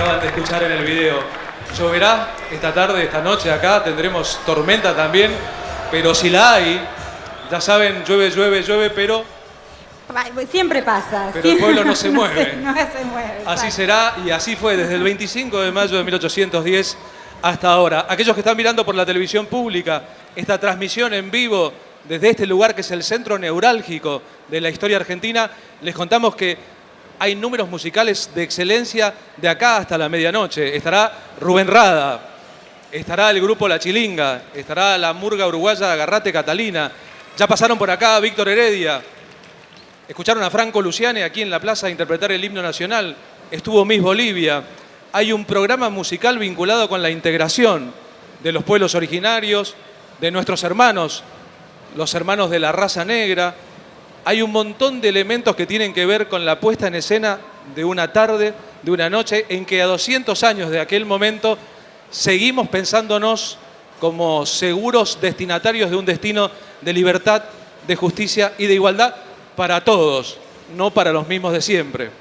acaban de escuchar en el video. Lloverá esta tarde, esta noche acá, tendremos tormenta también, pero si la hay, ya saben, llueve, llueve, llueve, pero siempre pasa. Pero el pueblo no se mueve. No se mueve. Así será y así fue desde el 25 de mayo de 1810 hasta ahora. Aquellos que están mirando por la televisión pública esta transmisión en vivo desde este lugar que es el centro neurálgico de la historia argentina, les contamos que hay números musicales de excelencia de acá hasta la medianoche. Estará Rubén Rada, estará el grupo La Chilinga, estará la murga uruguaya Agarrate Catalina. Ya pasaron por acá Víctor Heredia. Escucharon a Franco Luciane aquí en la plaza interpretar el himno nacional. Estuvo Miss Bolivia. Hay un programa musical vinculado con la integración de los pueblos originarios, de nuestros hermanos, los hermanos de la raza negra. Hay un montón de elementos que tienen que ver con la puesta en escena de una tarde, de una noche, en que a 200 años de aquel momento seguimos pensándonos como seguros destinatarios de un destino de libertad, de justicia y de igualdad para todos, no para los mismos de siempre.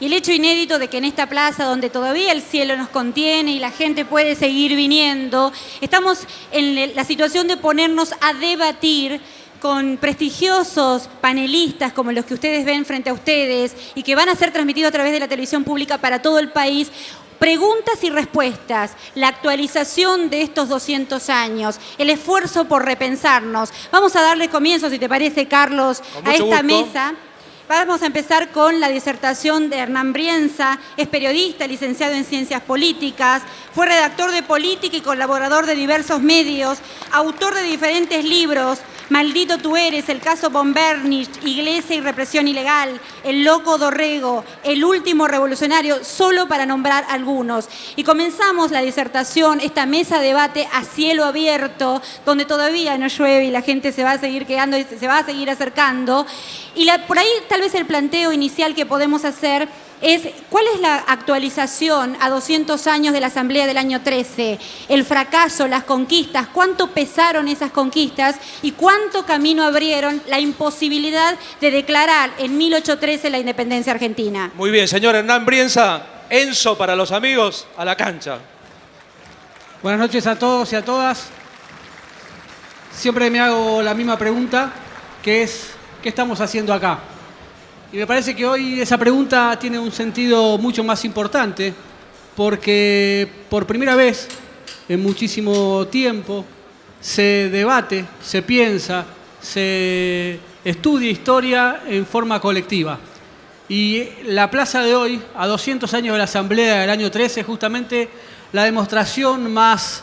Y el hecho inédito de que en esta plaza, donde todavía el cielo nos contiene y la gente puede seguir viniendo, estamos en la situación de ponernos a debatir con prestigiosos panelistas como los que ustedes ven frente a ustedes y que van a ser transmitidos a través de la televisión pública para todo el país. Preguntas y respuestas, la actualización de estos 200 años, el esfuerzo por repensarnos. Vamos a darle comienzo, si te parece, Carlos, a esta mesa. Vamos a empezar con la disertación de Hernán Brienza. Es periodista, licenciado en Ciencias Políticas, fue redactor de Política y colaborador de diversos medios, autor de diferentes libros: Maldito tú eres, el caso Von Bernich, Iglesia y represión ilegal, El loco Dorrego, El último revolucionario, solo para nombrar algunos. Y comenzamos la disertación, esta mesa de debate a cielo abierto, donde todavía no llueve y la gente se va a seguir quedando y se va a seguir acercando. Y por ahí tal vez el planteo inicial que podemos hacer es: ¿cuál es la actualización a 200 años de la Asamblea del año 13? El fracaso, las conquistas, ¿cuánto pesaron esas conquistas y cuánto camino abrieron la imposibilidad de declarar en 1813 la independencia argentina? Muy bien, señor Hernán Brienza. Enzo, para los amigos, a la cancha. Buenas noches a todos y a todas. Siempre me hago la misma pregunta, que es: ¿qué estamos haciendo acá? Y me parece que hoy esa pregunta tiene un sentido mucho más importante, porque por primera vez en muchísimo tiempo se debate, se piensa, se estudia historia en forma colectiva. Y la plaza de hoy, a 200 años de la Asamblea del año 13, es justamente la demostración más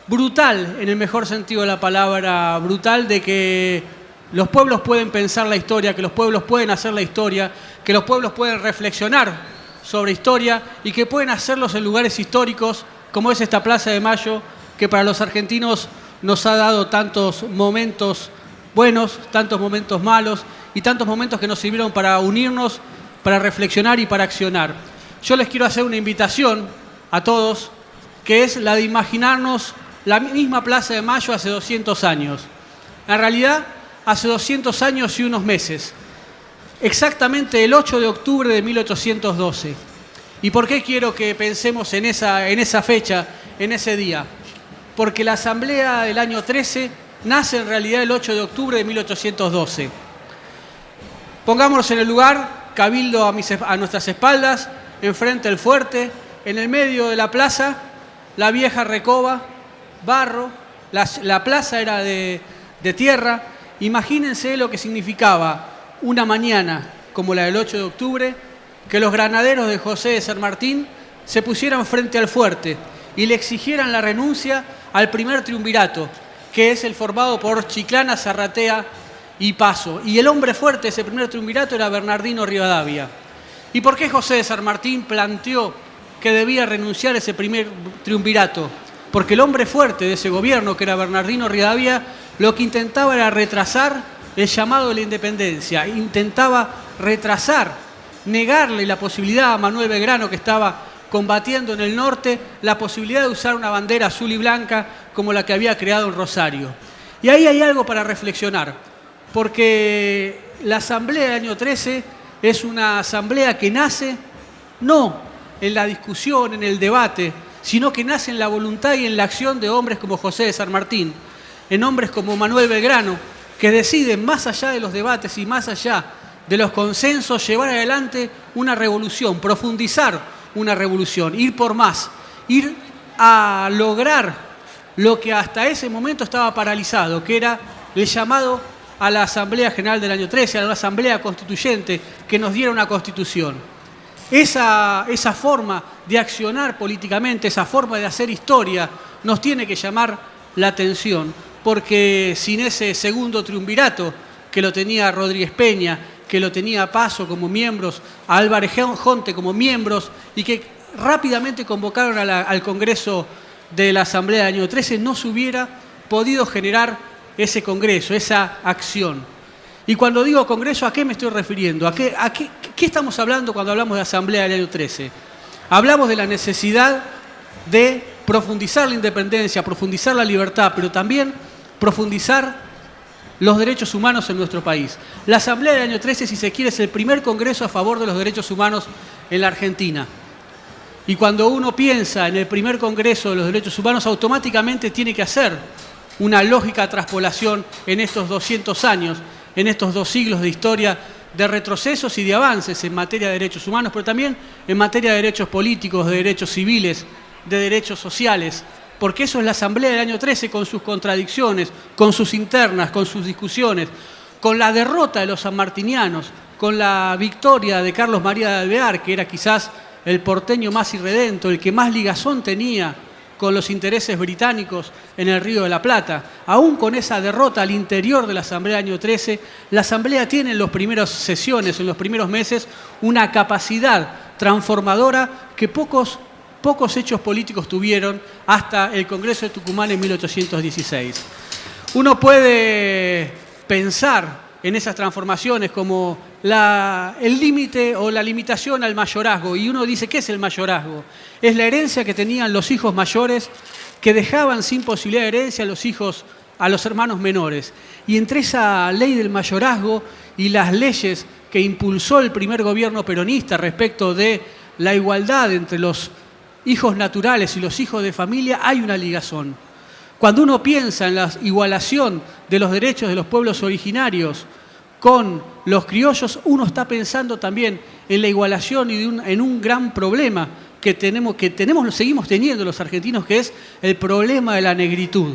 brutal, en el mejor sentido de la palabra brutal, de que los pueblos pueden pensar la historia, que los pueblos pueden hacer la historia, que los pueblos pueden reflexionar sobre historia y que pueden hacerlos en lugares históricos como es esta Plaza de Mayo, que para los argentinos nos ha dado tantos momentos buenos, tantos momentos malos y tantos momentos que nos sirvieron para unirnos, para reflexionar y para accionar. Yo les quiero hacer una invitación a todos, que es la de imaginarnos la misma Plaza de Mayo hace 200 años. En realidad, hace 200 años y unos meses, exactamente el 8 de octubre de 1812. ¿Y por qué quiero que pensemos en esa fecha, en ese día? Porque la Asamblea del año 13 nace en realidad el 8 de octubre de 1812. Pongámonos en el lugar: cabildo a nuestras espaldas, enfrente el fuerte, en el medio de la plaza, la vieja recoba, barro, la plaza era de tierra. Imagínense lo que significaba una mañana como la del 8 de octubre, que los granaderos de José de San Martín se pusieran frente al fuerte y le exigieran la renuncia al primer triunvirato, que es el formado por Chiclana, Zarratea y Paso. Y el hombre fuerte de ese primer triunvirato era Bernardino Rivadavia. ¿Y por qué José de San Martín planteó que debía renunciar a ese primer triunvirato? Porque el hombre fuerte de ese gobierno, que era Bernardino Rivadavia, lo que intentaba era retrasar el llamado de la independencia, intentaba retrasar, negarle la posibilidad a Manuel Belgrano, que estaba combatiendo en el norte, la posibilidad de usar una bandera azul y blanca como la que había creado en Rosario. Y ahí hay algo para reflexionar, porque la Asamblea del año 13 es una asamblea que nace no en la discusión, en el debate, sino que nace en la voluntad y en la acción de hombres como José de San Martín, en hombres como Manuel Belgrano, que deciden, más allá de los debates y más allá de los consensos, llevar adelante una revolución, profundizar una revolución, ir por más, ir a lograr lo que hasta ese momento estaba paralizado, que era el llamado a la Asamblea General del año 13, a la Asamblea Constituyente, que nos diera una Constitución. Esa forma de accionar políticamente, esa forma de hacer historia, nos tiene que llamar la atención, porque sin ese segundo triunvirato, que lo tenía Rodríguez Peña, que lo tenía Paso como miembros, a Álvarez Jonte como miembros, y que rápidamente convocaron al Congreso de la Asamblea del año 13, no se hubiera podido generar ese Congreso, esa acción. Y cuando digo Congreso, ¿a qué me estoy refiriendo? ¿Qué estamos hablando cuando hablamos de Asamblea del año 13? Hablamos de la necesidad de profundizar la independencia, profundizar la libertad, pero también profundizar los derechos humanos en nuestro país. La Asamblea del año 13, si se quiere, es el primer congreso a favor de los derechos humanos en la Argentina. Y cuando uno piensa en el primer congreso de los derechos humanos, automáticamente tiene que hacer una lógica traspolación en estos 200 años, en estos 2 siglos de historia de retrocesos y de avances en materia de derechos humanos, pero también en materia de derechos políticos, de derechos civiles, de derechos sociales, porque eso es la Asamblea del año 13 con sus contradicciones, con sus internas, con sus discusiones, con la derrota de los sanmartinianos, con la victoria de Carlos María de Alvear, que era quizás el porteño más irredento, el que más ligazón tenía con los intereses británicos en el Río de la Plata. Aún con esa derrota al interior de la Asamblea del año 13, la Asamblea tiene en las primeras sesiones, en los primeros meses, una capacidad transformadora que pocos hechos políticos tuvieron hasta el Congreso de Tucumán en 1816. Uno puede pensar en esas transformaciones como el límite o la limitación al mayorazgo, y uno dice, ¿qué es el mayorazgo? Es la herencia que tenían los hijos mayores que dejaban sin posibilidad de herencia a los hermanos menores. Y entre esa ley del mayorazgo y las leyes que impulsó el primer gobierno peronista respecto de la igualdad entre los hijos naturales y los hijos de familia, hay una ligazón. Cuando uno piensa en la igualación de los derechos de los pueblos originarios con los criollos, uno está pensando también en la igualación y en un gran problema que seguimos teniendo los argentinos, que es el problema de la negritud.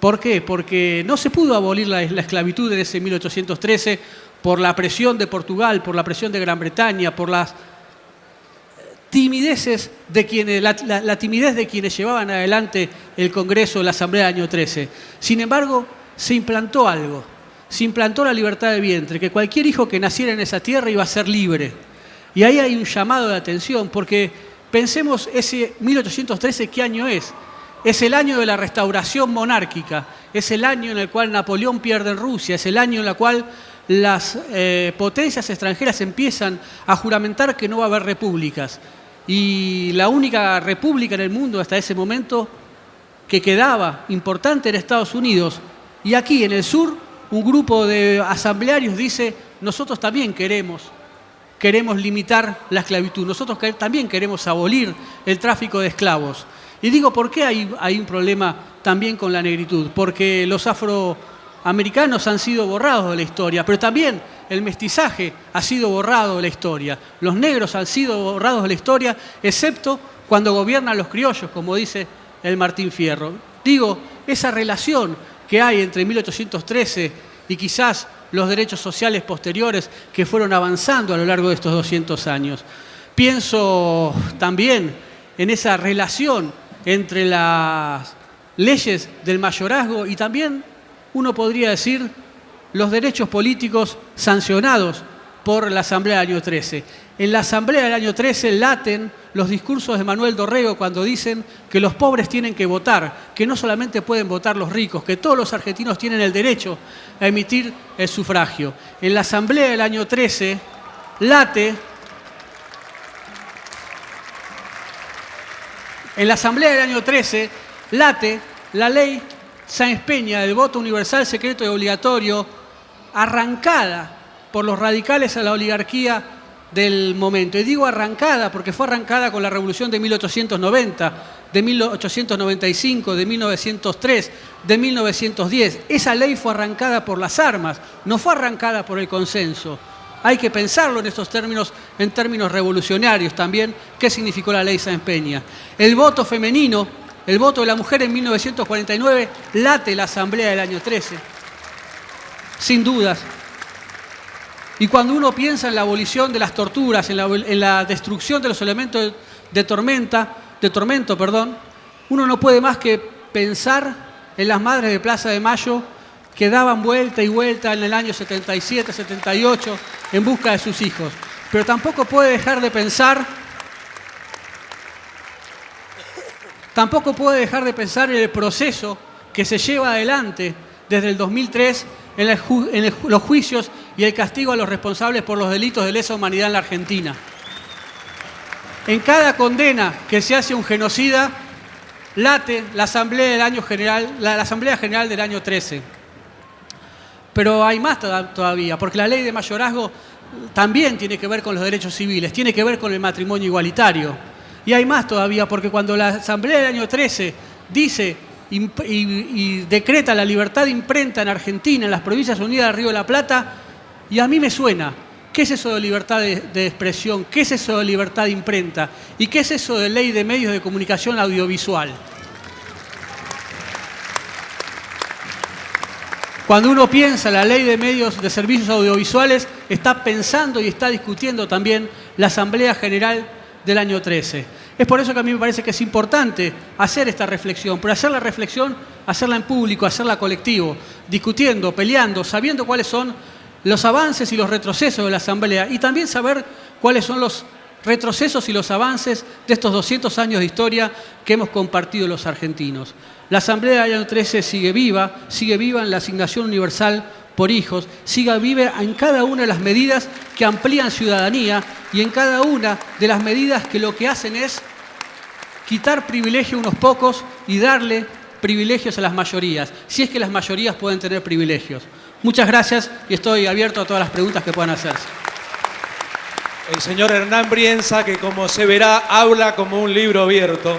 ¿Por qué? Porque no se pudo abolir la esclavitud en ese 1813 por la presión de Portugal, por la presión de Gran Bretaña, por las timideces de quienes, la timidez de quienes llevaban adelante el Congreso, la Asamblea del año 13. Sin embargo, se implantó algo. Se implantó la libertad de vientre, que cualquier hijo que naciera en esa tierra iba a ser libre. Y ahí hay un llamado de atención, porque pensemos ese 1813, ¿qué año es? Es el año de la restauración monárquica, es el año en el cual Napoleón pierde en Rusia, es el año en el cual las potencias extranjeras empiezan a juramentar que no va a haber repúblicas. Y la única república en el mundo hasta ese momento que quedaba importante era Estados Unidos. Y aquí en el sur, un grupo de asamblearios dice, nosotros también queremos limitar la esclavitud, nosotros también queremos abolir el tráfico de esclavos. Y digo, ¿por qué hay un problema también con la negritud? Porque los afroamericanos han sido borrados de la historia, pero también el mestizaje ha sido borrado de la historia. Los negros han sido borrados de la historia, excepto cuando gobiernan los criollos, como dice el Martín Fierro. Digo, esa relación que hay entre 1813 y quizás los derechos sociales posteriores que fueron avanzando a lo largo de estos 200 años. Pienso también en esa relación entre las leyes del mayorazgo y también, uno podría decir, los derechos políticos sancionados por la Asamblea del año 13. En la Asamblea del año 13 laten los discursos de Manuel Dorrego cuando dicen que los pobres tienen que votar, que no solamente pueden votar los ricos, que todos los argentinos tienen el derecho a emitir el sufragio. En la Asamblea del año 13 late la ley Sáenz Peña del voto universal, secreto y obligatorio, arrancada por los radicales a la oligarquía del momento. Y digo arrancada porque fue arrancada con la Revolución de 1890, de 1895, de 1903, de 1910. Esa ley fue arrancada por las armas, no fue arrancada por el consenso. Hay que pensarlo en estos términos, en términos revolucionarios también, qué significó la ley Sáenz Peña. El voto femenino, el voto de la mujer en 1949, late la Asamblea del año 13, sin dudas. Y cuando uno piensa en la abolición de las torturas, en la destrucción de los elementos de tormento, uno no puede más que pensar en las madres de Plaza de Mayo que daban vuelta y vuelta en el año 77, 78 en busca de sus hijos. Pero tampoco puede dejar de pensar en el proceso que se lleva adelante desde el 2003 en los juicios y el castigo a los responsables por los delitos de lesa humanidad en la Argentina. En cada condena que se hace a un genocida, late la Asamblea General del año 13. Pero hay más todavía, porque la ley de mayorazgo también tiene que ver con los derechos civiles, tiene que ver con el matrimonio igualitario. Y hay más todavía, porque cuando la Asamblea del año 13 dice y decreta la libertad de imprenta en Argentina, en las Provincias Unidas de Río de la Plata, y a mí me suena, ¿qué es eso de libertad de expresión? ¿Qué es eso de libertad de imprenta? ¿Y qué es eso de ley de medios de comunicación audiovisual? Cuando uno piensa en la ley de medios de servicios audiovisuales, está pensando y está discutiendo también la Asamblea General del año 13. Es por eso que a mí me parece que es importante hacer esta reflexión, pero hacer la reflexión, hacerla en público, hacerla colectivo, discutiendo, peleando, sabiendo cuáles son los avances y los retrocesos de la Asamblea y también saber cuáles son los retrocesos y los avances de estos 200 años de historia que hemos compartido los argentinos. La Asamblea del año 13 sigue viva en la asignación universal por hijos, sigue viva en cada una de las medidas que amplían ciudadanía y en cada una de las medidas que lo que hacen es quitar privilegio a unos pocos y darle privilegios a las mayorías, si es que las mayorías pueden tener privilegios. Muchas gracias y estoy abierto a todas las preguntas que puedan hacerse. El señor Hernán Brienza, que como se verá, habla como un libro abierto,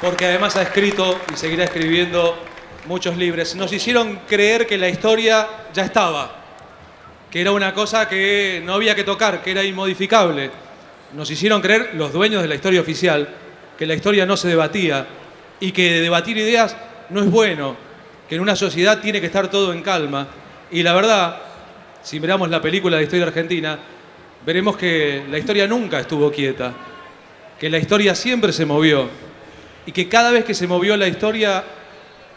porque además ha escrito y seguirá escribiendo muchos libros. Nos hicieron creer que la historia ya estaba, que era una cosa que no había que tocar, que era inmodificable. Nos hicieron creer, los dueños de la historia oficial, que la historia no se debatía y que debatir ideas no es bueno, que en una sociedad tiene que estar todo en calma. Y la verdad, si miramos la película de historia argentina, veremos que la historia nunca estuvo quieta, que la historia siempre se movió y que cada vez que se movió la historia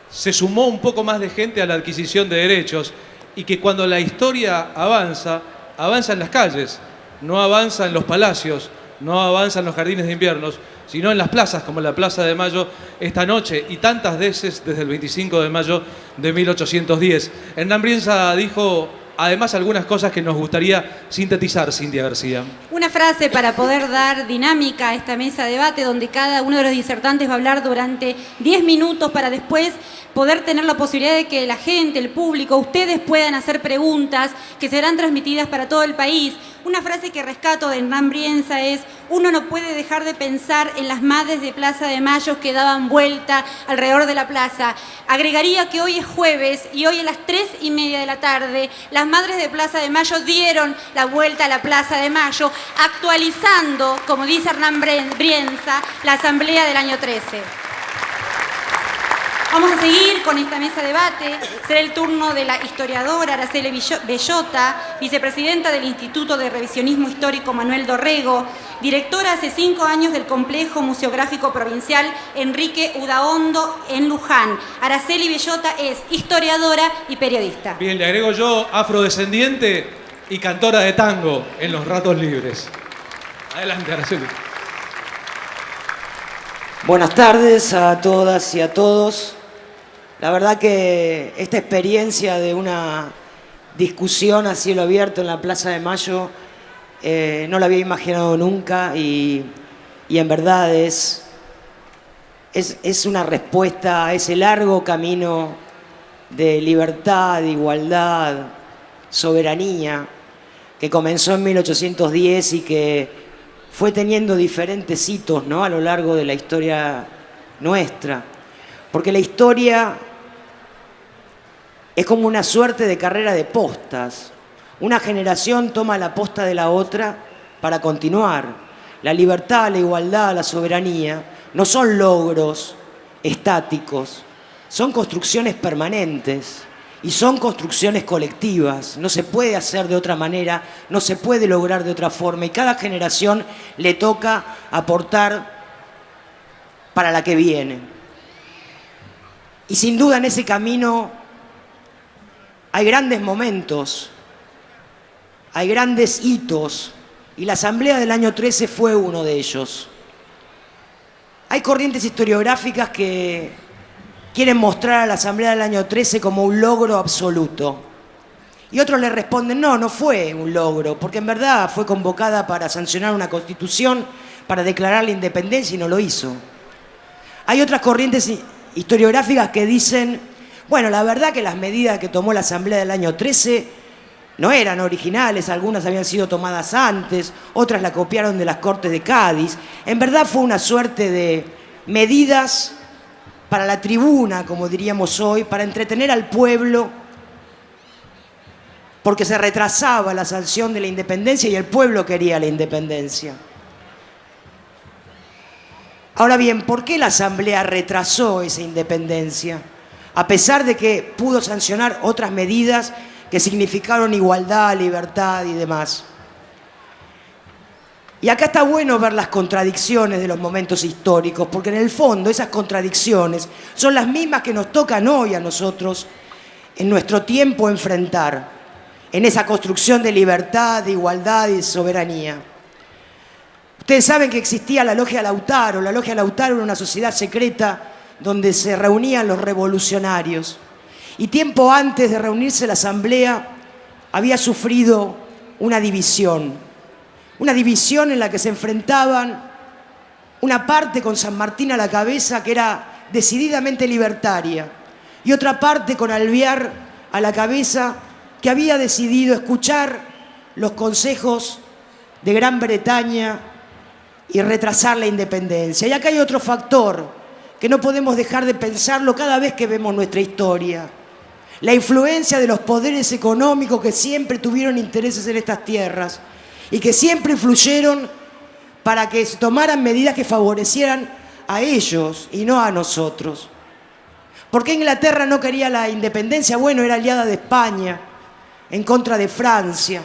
se sumó un poco más de gente a la adquisición de derechos y que cuando la historia avanza, avanza en las calles, no avanza en los palacios, no avanza en los jardines de invierno, sino en las plazas, como la Plaza de Mayo esta noche y tantas veces desde el 25 de mayo de 1810. Hernán Brienza dijo además algunas cosas que nos gustaría sintetizar, Cintia García. Una frase para poder dar dinámica a esta mesa de debate donde cada uno de los disertantes va a hablar durante 10 minutos para después poder tener la posibilidad de que la gente, el público, ustedes puedan hacer preguntas que serán transmitidas para todo el país. Una frase que rescato de Hernán Brienza es: uno no puede dejar de pensar en las madres de Plaza de Mayo que daban vuelta alrededor de la plaza. Agregaría que hoy es jueves y hoy a las 3:30 de la tarde las madres de Plaza de Mayo dieron la vuelta a la Plaza de Mayo, actualizando, como dice Hernán Brienza, la Asamblea del año 13. Vamos a seguir con esta mesa de debate. Será el turno de la historiadora Araceli Bellota, vicepresidenta del Instituto de Revisionismo Histórico Manuel Dorrego, directora hace 5 años del Complejo Museográfico Provincial Enrique Udaondo en Luján. Araceli Bellota es historiadora y periodista. Bien, le agrego yo, afrodescendiente y cantora de tango en los ratos libres. Adelante, Araceli. Buenas tardes a todas y a todos. La verdad que esta experiencia de una discusión a cielo abierto en la Plaza de Mayo no la había imaginado nunca y en verdad es una respuesta a ese largo camino de libertad, de igualdad, soberanía, que comenzó en 1810 y que fue teniendo diferentes hitos, ¿no?, a lo largo de la historia nuestra. Porque la historia es como una suerte de carrera de postas. Una generación toma la posta de la otra para continuar. La libertad, la igualdad, la soberanía no son logros estáticos, son construcciones permanentes y son construcciones colectivas. No se puede hacer de otra manera, no se puede lograr de otra forma y cada generación le toca aportar para la que viene. Y sin duda en ese camino hay grandes momentos, hay grandes hitos, y la Asamblea del año 13 fue uno de ellos. Hay corrientes historiográficas que quieren mostrar a la Asamblea del año 13 como un logro absoluto. Y otros le responden, no, no fue un logro, porque en verdad fue convocada para sancionar una constitución, para declarar la independencia y no lo hizo. Hay otras corrientes historiográficas que dicen, bueno, la verdad que las medidas que tomó la Asamblea del año 13 no eran originales, algunas habían sido tomadas antes, otras la copiaron de las Cortes de Cádiz. En verdad fue una suerte de medidas para la tribuna, como diríamos hoy, para entretener al pueblo, porque se retrasaba la sanción de la independencia y el pueblo quería la independencia. Ahora bien, ¿por qué la Asamblea retrasó esa independencia? A pesar de que pudo sancionar otras medidas que significaron igualdad, libertad y demás. Y acá está bueno ver las contradicciones de los momentos históricos, porque en el fondo esas contradicciones son las mismas que nos tocan hoy a nosotros en nuestro tiempo enfrentar, en esa construcción de libertad, de igualdad y de soberanía. Ustedes saben que existía la Logia Lautaro. La Logia Lautaro era una sociedad secreta donde se reunían los revolucionarios. Y tiempo antes de reunirse la Asamblea había sufrido una división en la que se enfrentaban una parte con San Martín a la cabeza, que era decididamente libertaria, y otra parte con Alvear a la cabeza, que había decidido escuchar los consejos de Gran Bretaña y retrasar la independencia. Y acá hay otro factor que no podemos dejar de pensarlo cada vez que vemos nuestra historia. La influencia de los poderes económicos que siempre tuvieron intereses en estas tierras y que siempre influyeron para que se tomaran medidas que favorecieran a ellos y no a nosotros. ¿Por qué Inglaterra no quería la independencia? Bueno, era aliada de España en contra de Francia.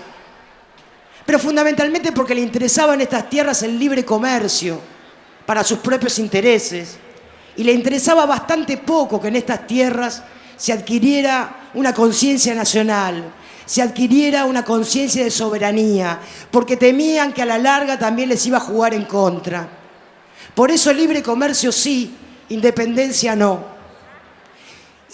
Pero fundamentalmente porque le interesaba en estas tierras el libre comercio para sus propios intereses. Y le interesaba bastante poco que en estas tierras se adquiriera una conciencia nacional, se adquiriera una conciencia de soberanía, porque temían que a la larga también les iba a jugar en contra. Por eso libre comercio sí, independencia no.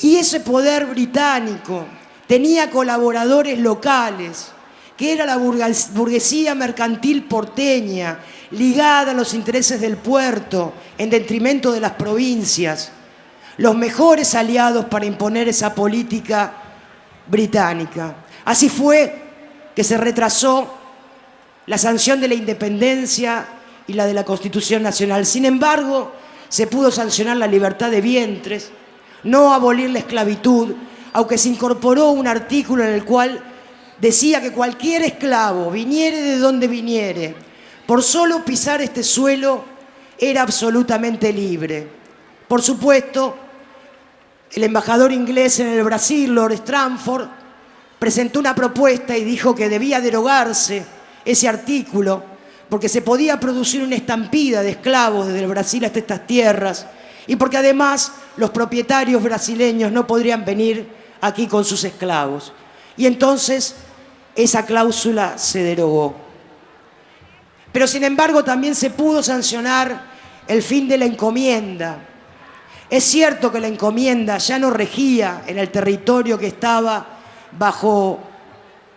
Y ese poder británico tenía colaboradores locales, que era la burguesía mercantil porteña, ligada a los intereses del puerto, en detrimento de las provincias, los mejores aliados para imponer esa política británica. Así fue que se retrasó la sanción de la independencia y la de la Constitución Nacional. Sin embargo, se pudo sancionar la libertad de vientres, no abolir la esclavitud, aunque se incorporó un artículo en el cual decía que cualquier esclavo, viniere de donde viniere, por solo pisar este suelo, era absolutamente libre. Por supuesto, el embajador inglés en el Brasil, Lord Stranford, presentó una propuesta y dijo que debía derogarse ese artículo porque se podía producir una estampida de esclavos desde el Brasil hasta estas tierras y porque además los propietarios brasileños no podrían venir aquí con sus esclavos. Y entonces esa cláusula se derogó. Pero sin embargo también se pudo sancionar el fin de la encomienda. Es cierto que la encomienda ya no regía en el territorio que estaba bajo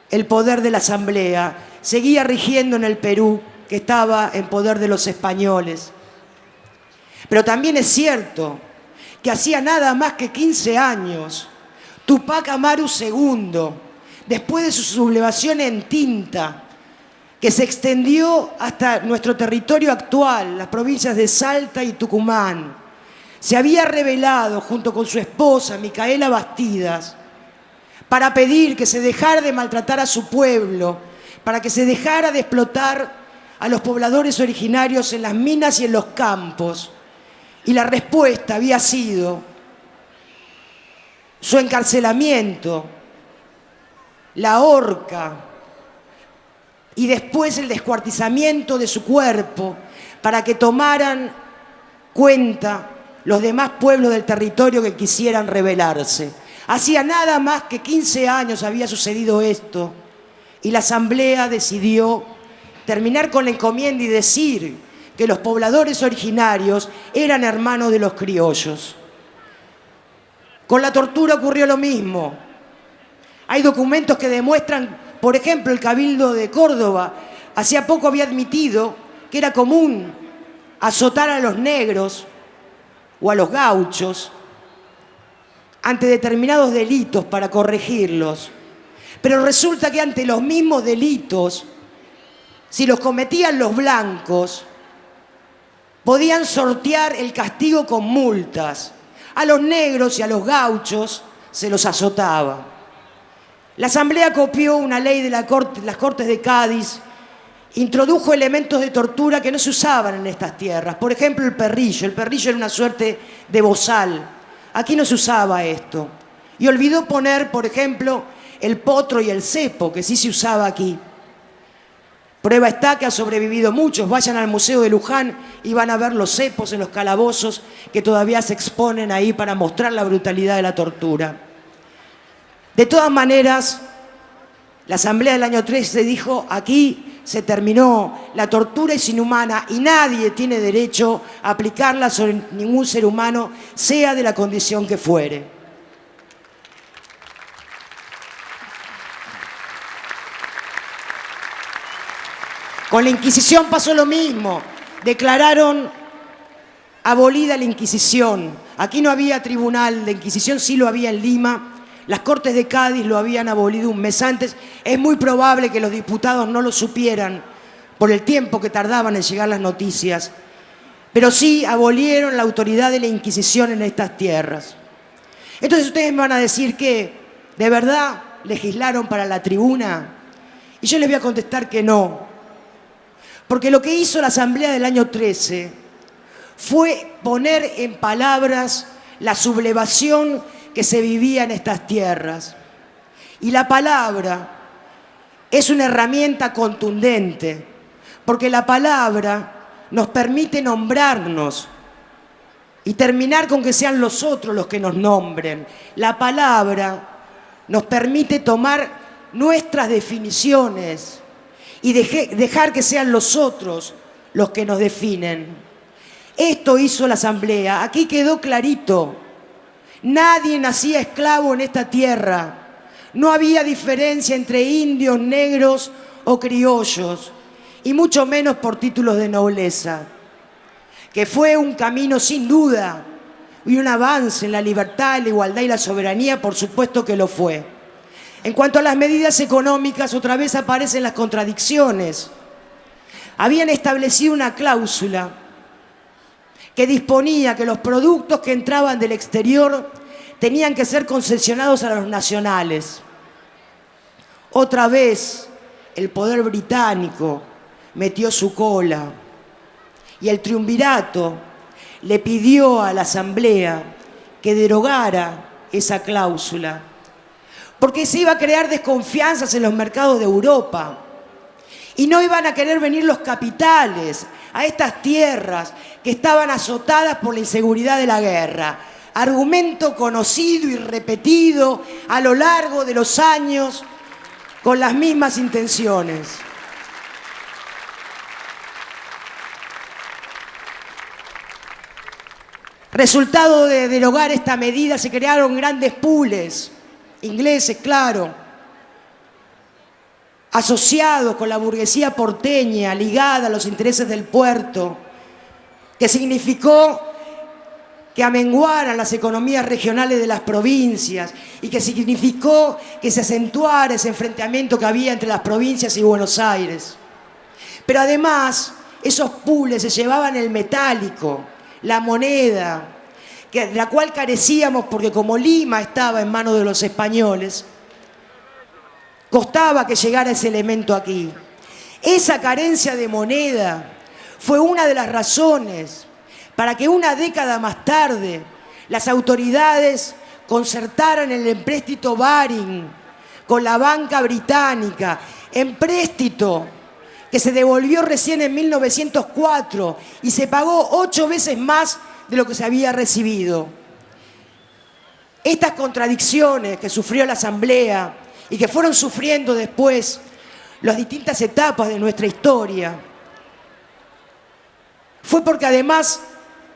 el poder de la Asamblea, seguía rigiendo en el Perú, que estaba en poder de los españoles. Pero también es cierto que hacía nada más que 15 años, Tupac Amaru II después de su sublevación en Tinta, que se extendió hasta nuestro territorio actual, las provincias de Salta y Tucumán, se había rebelado junto con su esposa, Micaela Bastidas, para pedir que se dejara de maltratar a su pueblo, para que se dejara de explotar a los pobladores originarios en las minas y en los campos. Y la respuesta había sido su encarcelamiento, la horca y después el descuartizamiento de su cuerpo para que tomaran cuenta los demás pueblos del territorio que quisieran rebelarse. Hacía nada más que 15 años había sucedido esto y la Asamblea decidió terminar con la encomienda y decir que los pobladores originarios eran hermanos de los criollos. Con la tortura ocurrió lo mismo. Hay documentos que demuestran, por ejemplo, el Cabildo de Córdoba hacía poco había admitido que era común azotar a los negros o a los gauchos ante determinados delitos para corregirlos. Pero resulta que ante los mismos delitos, si los cometían los blancos, podían sortear el castigo con multas. A los negros y a los gauchos se los azotaba. La Asamblea copió una ley de las Cortes de Cádiz, introdujo elementos de tortura que no se usaban en estas tierras. Por ejemplo, el perrillo. El perrillo era una suerte de bozal. Aquí no se usaba esto. Y olvidó poner, por ejemplo, el potro y el cepo, que sí se usaba aquí. Prueba está que ha sobrevivido muchos. Vayan al Museo de Luján y van a ver los cepos en los calabozos que todavía se exponen ahí para mostrar la brutalidad de la tortura. De todas maneras, la Asamblea del año 13 dijo: aquí se terminó, la tortura es inhumana y nadie tiene derecho a aplicarla sobre ningún ser humano, sea de la condición que fuere. Con la Inquisición pasó lo mismo. Declararon abolida la Inquisición. Aquí no había tribunal de Inquisición, sí lo había en Lima. Las Cortes de Cádiz lo habían abolido un mes antes. Es muy probable que los diputados no lo supieran por el tiempo que tardaban en llegar las noticias. Pero sí abolieron la autoridad de la Inquisición en estas tierras. Entonces ustedes me van a decir que, ¿de verdad legislaron para la tribuna? Y yo les voy a contestar que no. Porque lo que hizo la Asamblea del año 13 fue poner en palabras la sublevación que se vivía en estas tierras. Y la palabra es una herramienta contundente, porque la palabra nos permite nombrarnos y terminar con que sean los otros los que nos nombren. La palabra nos permite tomar nuestras definiciones y dejar que sean los otros los que nos definen. Esto hizo la Asamblea. Aquí quedó clarito. Nadie nacía esclavo en esta tierra. No había diferencia entre indios, negros o criollos, y mucho menos por títulos de nobleza. Que fue un camino sin duda y un avance en la libertad, la igualdad y la soberanía, por supuesto que lo fue. En cuanto a las medidas económicas, otra vez aparecen las contradicciones. Habían establecido una cláusula que disponía que los productos que entraban del exterior tenían que ser concesionados a los nacionales. Otra vez el poder británico metió su cola y el triunvirato le pidió a la Asamblea que derogara esa cláusula, porque se iba a crear desconfianzas en los mercados de Europa y no iban a querer venir los capitales a estas tierras que estaban azotadas por la inseguridad de la guerra. Argumento conocido y repetido a lo largo de los años con las mismas intenciones. Resultado de derogar esta medida, se crearon grandes pools, ingleses, claro, asociados con la burguesía porteña, ligada a los intereses del puerto, que significó que amenguaran las economías regionales de las provincias y que significó que se acentuara ese enfrentamiento que había entre las provincias y Buenos Aires. Pero además, esos pules se llevaban el metálico, la moneda, de la cual carecíamos porque como Lima estaba en manos de los españoles, costaba que llegara ese elemento aquí. Esa carencia de moneda fue una de las razones para que una década más tarde las autoridades concertaran el empréstito Baring con la banca británica, empréstito que se devolvió recién en 1904 y se pagó 8 veces más de lo que se había recibido. Estas contradicciones que sufrió la Asamblea y que fueron sufriendo después las distintas etapas de nuestra historia, fue porque además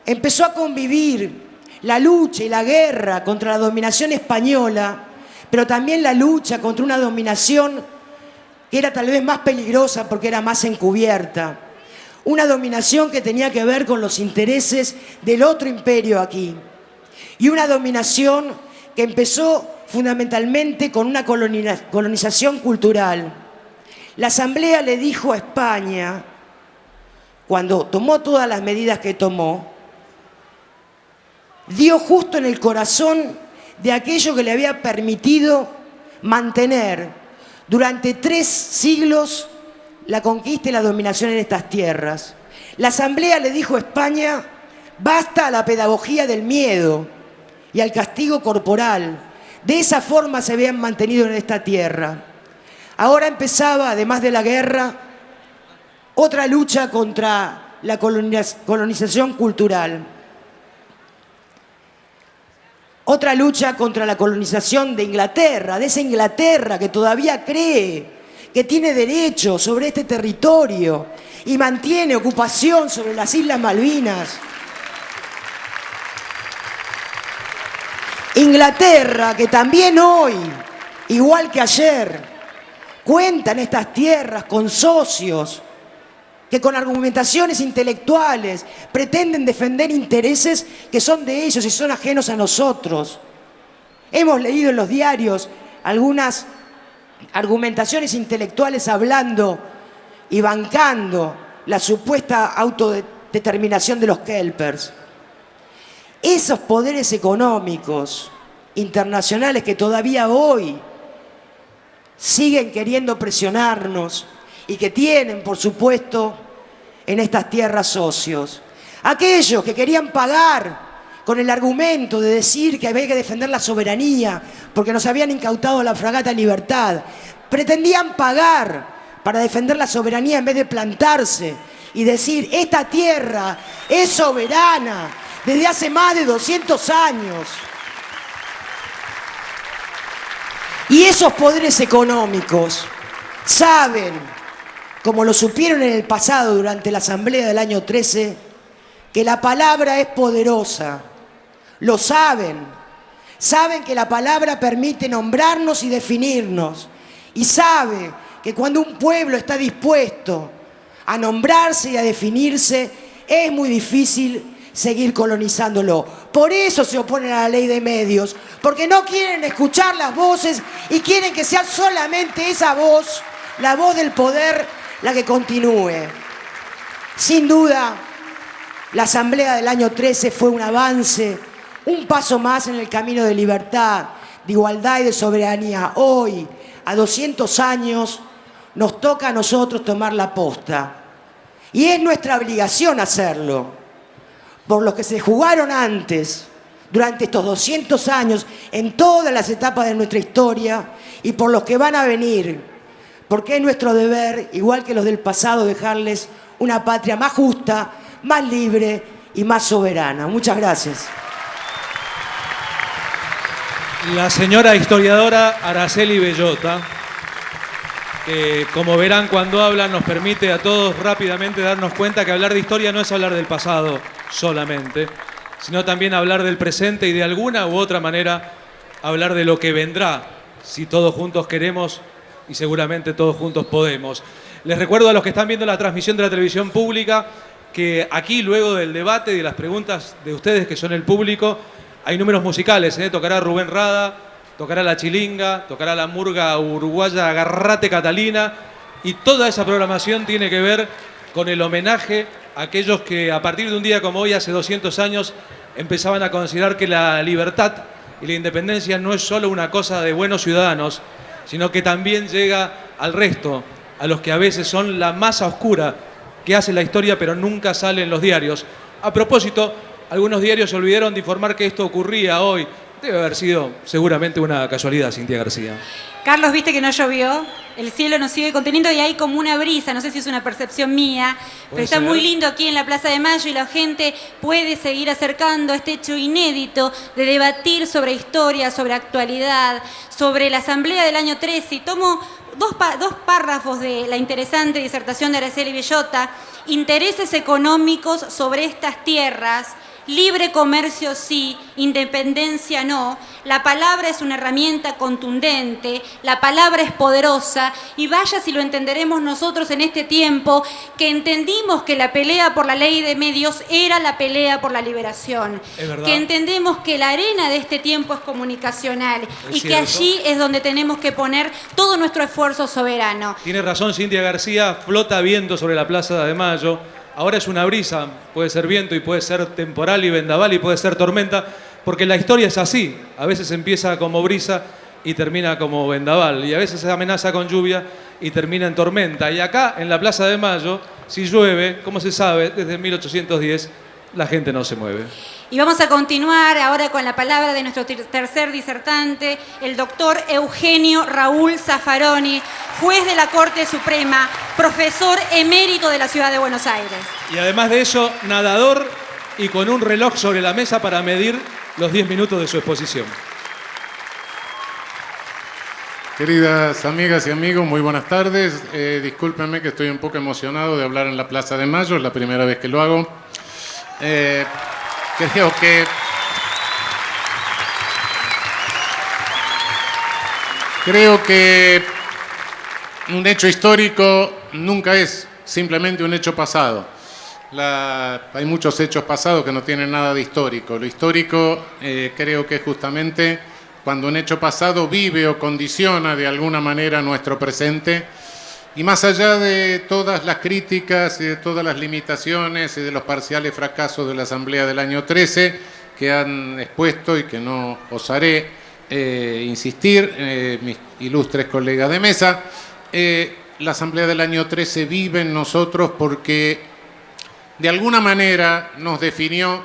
empezó a convivir la lucha y la guerra contra la dominación española, pero también la lucha contra una dominación que era tal vez más peligrosa porque era más encubierta. Una dominación que tenía que ver con los intereses del otro imperio aquí. Y una dominación que empezó fundamentalmente con una colonización cultural. La Asamblea le dijo a España, cuando tomó todas las medidas que tomó, dio justo en el corazón de aquello que le había permitido mantener durante 3 siglos la conquista y la dominación en estas tierras. La Asamblea le dijo a España, basta a la pedagogía del miedo y al castigo corporal. De esa forma se habían mantenido en esta tierra. Ahora empezaba, además de la guerra, otra lucha contra la colonización cultural. Otra lucha contra la colonización de Inglaterra, de esa Inglaterra que todavía cree que tiene derecho sobre este territorio y mantiene ocupación sobre las Islas Malvinas. Inglaterra que también hoy, igual que ayer, cuenta en estas tierras con socios que con argumentaciones intelectuales pretenden defender intereses que son de ellos y son ajenos a nosotros. Hemos leído en los diarios algunas argumentaciones intelectuales hablando y bancando la supuesta autodeterminación de los kelpers. Esos poderes económicos internacionales que todavía hoy siguen queriendo presionarnos y que tienen, por supuesto, en estas tierras socios. Aquellos que querían pagar con el argumento de decir que había que defender la soberanía porque nos habían incautado la fragata Libertad, pretendían pagar para defender la soberanía en vez de plantarse y decir, esta tierra es soberana desde hace más de 200 años. Y esos poderes económicos saben, como lo supieron en el pasado durante la Asamblea del año 13, que la palabra es poderosa. Lo saben. Saben que la palabra permite nombrarnos y definirnos. Y sabe que cuando un pueblo está dispuesto a nombrarse y a definirse, es muy difícil seguir colonizándolo. Por eso se oponen a la ley de medios, porque no quieren escuchar las voces y quieren que sea solamente esa voz, la voz del poder, la que continúe. Sin duda, la Asamblea del año 13 fue un avance, un paso más en el camino de libertad, de igualdad y de soberanía. Hoy, a 200 años, nos toca a nosotros tomar la posta. Y es nuestra obligación hacerlo. Por los que se jugaron antes, durante estos 200 años, en todas las etapas de nuestra historia, y por los que van a venir, porque es nuestro deber, igual que los del pasado, dejarles una patria más justa, más libre y más soberana. Muchas gracias. La señora historiadora Araceli Bellota, que como verán cuando habla nos permite a todos rápidamente darnos cuenta que hablar de historia no es hablar del pasado solamente, sino también hablar del presente y de alguna u otra manera hablar de lo que vendrá, si todos juntos queremos y seguramente todos juntos podemos. Les recuerdo a los que están viendo la transmisión de la televisión pública que aquí, luego del debate y de las preguntas de ustedes, que son el público, hay números musicales, ¿eh? Tocará Rubén Rada, tocará La Chilinga, tocará la murga uruguaya Agarrate Catalina, y toda esa programación tiene que ver con el homenaje a aquellos que a partir de un día como hoy, hace 200 años, empezaban a considerar que la libertad y la independencia no es solo una cosa de buenos ciudadanos, sino que también llega al resto, a los que a veces son la masa oscura que hace la historia pero nunca sale en los diarios. A propósito, algunos diarios se olvidaron de informar que esto ocurría hoy. Debe haber sido seguramente una casualidad, Cintia García. Carlos, viste que no llovió, el cielo nos sigue conteniendo y hay como una brisa, no sé si es una percepción mía, pero está muy lindo aquí en la Plaza de Mayo y la gente puede seguir acercando a este hecho inédito de debatir sobre historia, sobre actualidad, sobre la Asamblea del año 13. Y tomo dos párrafos de la interesante disertación de Araceli Bellota: intereses económicos sobre estas tierras, libre comercio sí, independencia no. La palabra es una herramienta contundente, la palabra es poderosa, y vaya si lo entenderemos nosotros en este tiempo, que entendimos que la pelea por la ley de medios era la pelea por la liberación. Es verdad. Que entendemos que la arena de este tiempo es comunicacional y que allí es donde tenemos que poner todo nuestro esfuerzo soberano. Tiene razón Cintia García, flota viento sobre la Plaza de Mayo. Ahora es una brisa, puede ser viento y puede ser temporal y vendaval y puede ser tormenta, porque la historia es así. A veces empieza como brisa y termina como vendaval, y a veces se amenaza con lluvia y termina en tormenta. Y acá, en la Plaza de Mayo, si llueve, como se sabe, desde 1810, la gente no se mueve. Y vamos a continuar ahora con la palabra de nuestro tercer disertante, el doctor Eugenio Raúl Zaffaroni, juez de la Corte Suprema, profesor emérito de la Ciudad de Buenos Aires. Y además de eso, nadador y con un reloj sobre la mesa para medir los 10 minutos de su exposición. Queridas amigas y amigos, muy buenas tardes. Discúlpenme que estoy un poco emocionado de hablar en la Plaza de Mayo, es la primera vez que lo hago. Creo que un hecho histórico nunca es simplemente un hecho pasado. Hay muchos hechos pasados que no tienen nada de histórico. Lo histórico creo que es justamente cuando un hecho pasado vive o condiciona de alguna manera nuestro presente. Y más allá de todas las críticas y de todas las limitaciones y de los parciales fracasos de la Asamblea del año 13 que han expuesto y que no osaré insistir, mis ilustres colegas de mesa, la Asamblea del año 13 vive en nosotros porque de alguna manera nos definió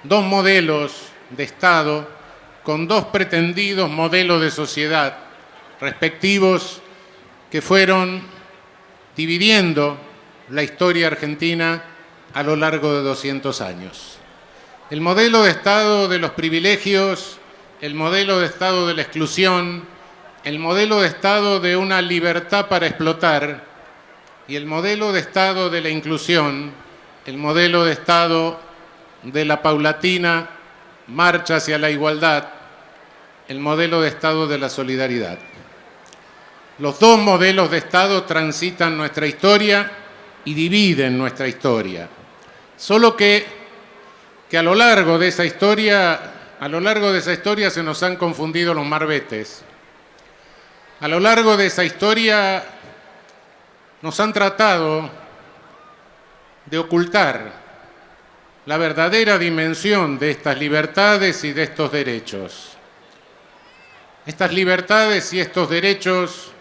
dos modelos de Estado con dos pretendidos modelos de sociedad respectivos que fueron dividiendo la historia argentina a lo largo de 200 años. El modelo de Estado de los privilegios, el modelo de Estado de la exclusión, el modelo de Estado de una libertad para explotar y el modelo de Estado de la inclusión, el modelo de Estado de la paulatina marcha hacia la igualdad, el modelo de Estado de la solidaridad. Los dos modelos de Estado transitan nuestra historia y dividen nuestra historia. Solo que a lo largo de esa historia se nos han confundido los marbetes. A lo largo de esa historia nos han tratado de ocultar la verdadera dimensión de estas libertades y de estos derechos. Estas libertades y estos derechos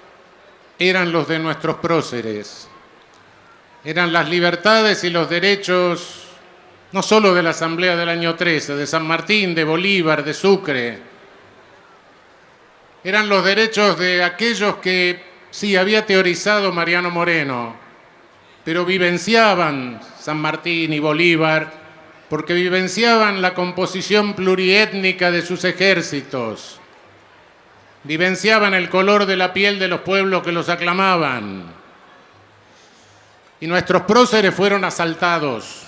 eran los de nuestros próceres. Eran las libertades y los derechos no solo de la Asamblea del año 13, de San Martín, de Bolívar, de Sucre. Eran los derechos de aquellos que, sí, había teorizado Mariano Moreno, pero vivenciaban San Martín y Bolívar porque vivenciaban la composición pluriétnica de sus ejércitos. Vivenciaban el color de la piel de los pueblos que los aclamaban. Y nuestros próceres fueron asaltados,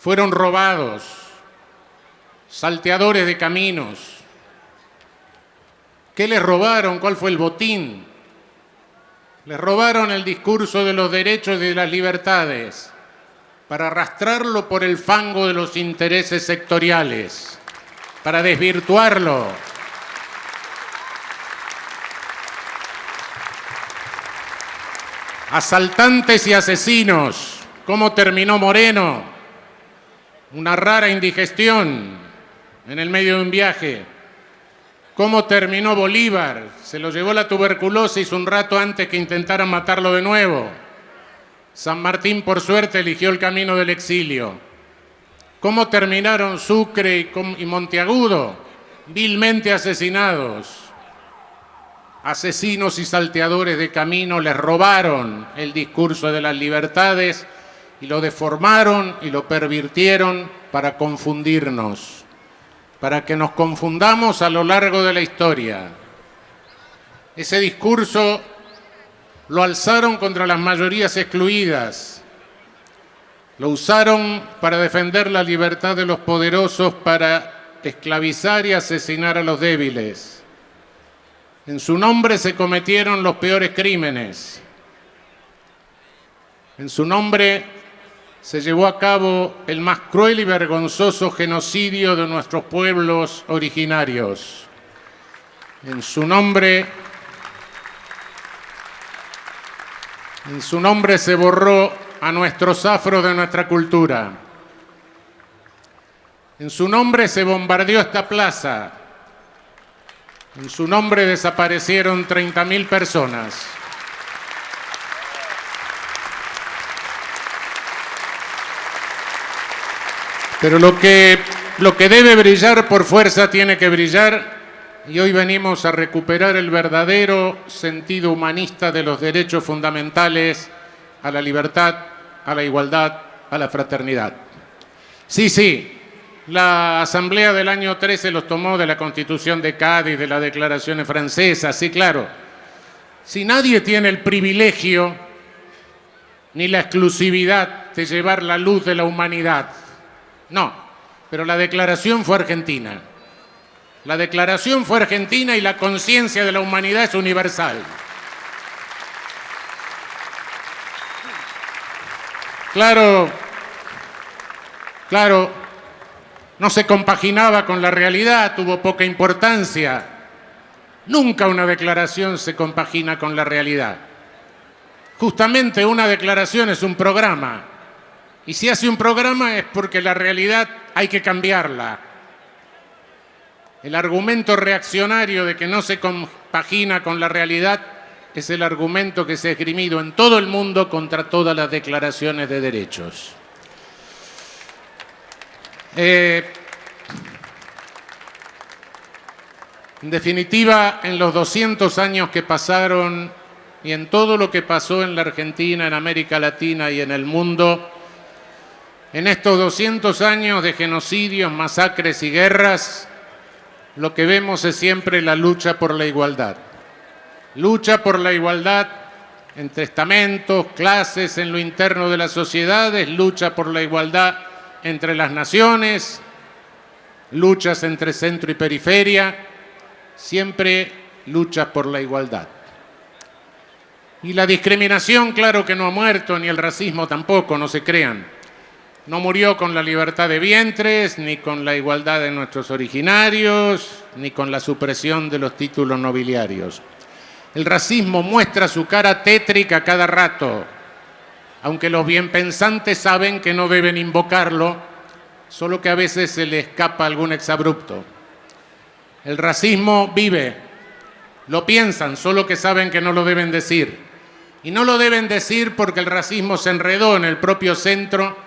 fueron robados, salteadores de caminos. ¿Qué les robaron? ¿Cuál fue el botín? Les robaron el discurso de los derechos y de las libertades. para arrastrarlo por el fango de los intereses sectoriales, para desvirtuarlo. Asaltantes y asesinos. ¿Cómo terminó Moreno? Una rara indigestión en el medio de un viaje. ¿Cómo terminó Bolívar? Se lo llevó la tuberculosis un rato antes que intentaran matarlo de nuevo. San Martín, por suerte, eligió el camino del exilio. ¿Cómo terminaron Sucre y Monteagudo? Vilmente asesinados. Asesinos y salteadores de camino les robaron el discurso de las libertades y lo deformaron y lo pervirtieron para confundirnos, para que nos confundamos a lo largo de la historia. Ese discurso lo alzaron contra las mayorías excluidas, lo usaron para defender la libertad de los poderosos, para esclavizar y asesinar a los débiles. En su nombre se cometieron los peores crímenes. En su nombre se llevó a cabo el más cruel y vergonzoso genocidio de nuestros pueblos originarios. En su nombre se borró a nuestros afros de nuestra cultura. En su nombre se bombardeó esta plaza. En su nombre desaparecieron 30.000 personas. Pero lo que debe brillar por fuerza tiene que brillar, y hoy venimos a recuperar el verdadero sentido humanista de los derechos fundamentales a la libertad, a la igualdad, a la fraternidad. Sí, la Asamblea del año 13 los tomó de la Constitución de Cádiz, de las declaraciones francesas, sí, claro. Si nadie tiene el privilegio ni la exclusividad de llevar la luz de la humanidad, no, pero la declaración fue argentina. La declaración fue argentina y la conciencia de la humanidad es universal. Claro, no se compaginaba con la realidad, tuvo poca importancia. Nunca una declaración se compagina con la realidad. Justamente una declaración es un programa. Y si hace un programa es porque la realidad hay que cambiarla. El argumento reaccionario de que no se compagina con la realidad es el argumento que se ha esgrimido en todo el mundo contra todas las declaraciones de derechos. En definitiva, en los 200 años que pasaron y en todo lo que pasó en la Argentina, en América Latina y en el mundo, en estos 200 años de genocidios, masacres y guerras, lo que vemos es siempre la lucha por la igualdad. Lucha por la igualdad entre estamentos, clases, en lo interno de las sociedades, lucha por la igualdad entre las naciones, luchas entre centro y periferia, siempre luchas por la igualdad. Y la discriminación, claro que no ha muerto, ni el racismo tampoco, no se crean. No murió con la libertad de vientres, ni con la igualdad de nuestros originarios, ni con la supresión de los títulos nobiliarios. El racismo muestra su cara tétrica cada rato, aunque los bienpensantes saben que no deben invocarlo, solo que a veces se le escapa algún exabrupto. El racismo vive, lo piensan, solo que saben que no lo deben decir. Y no lo deben decir porque el racismo se enredó en el propio centro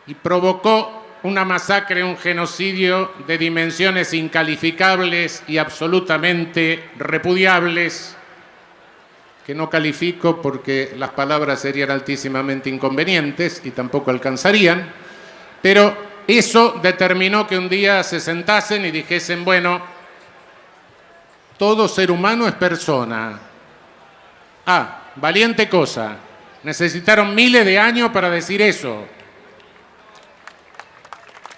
y provocó una masacre, un genocidio de dimensiones incalificables y absolutamente repudiables, que no califico porque las palabras serían altísimamente inconvenientes y tampoco alcanzarían, pero eso determinó que un día se sentasen y dijesen, bueno, todo ser humano es persona. Valiente cosa, necesitaron miles de años para decir eso.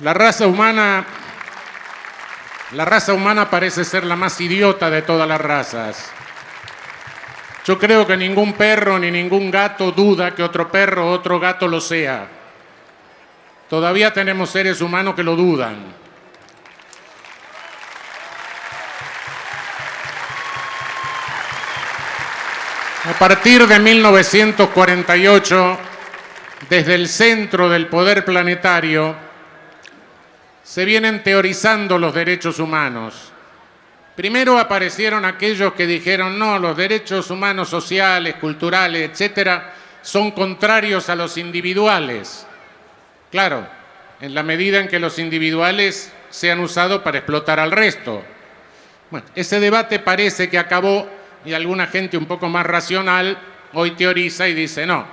La raza humana parece ser la más idiota de todas las razas. Yo creo que ningún perro ni ningún gato duda que otro perro o otro gato lo sea. todavía tenemos seres humanos que lo dudan. A partir de 1948, desde el centro del poder planetario, se vienen teorizando los derechos humanos. Primero aparecieron aquellos que dijeron, no, los derechos humanos sociales, culturales, etcétera, son contrarios a los individuales. Claro, en la medida en que los individuales sean usados para explotar al resto. Bueno, ese debate parece que acabó y alguna gente un poco más racional hoy teoriza y dice, no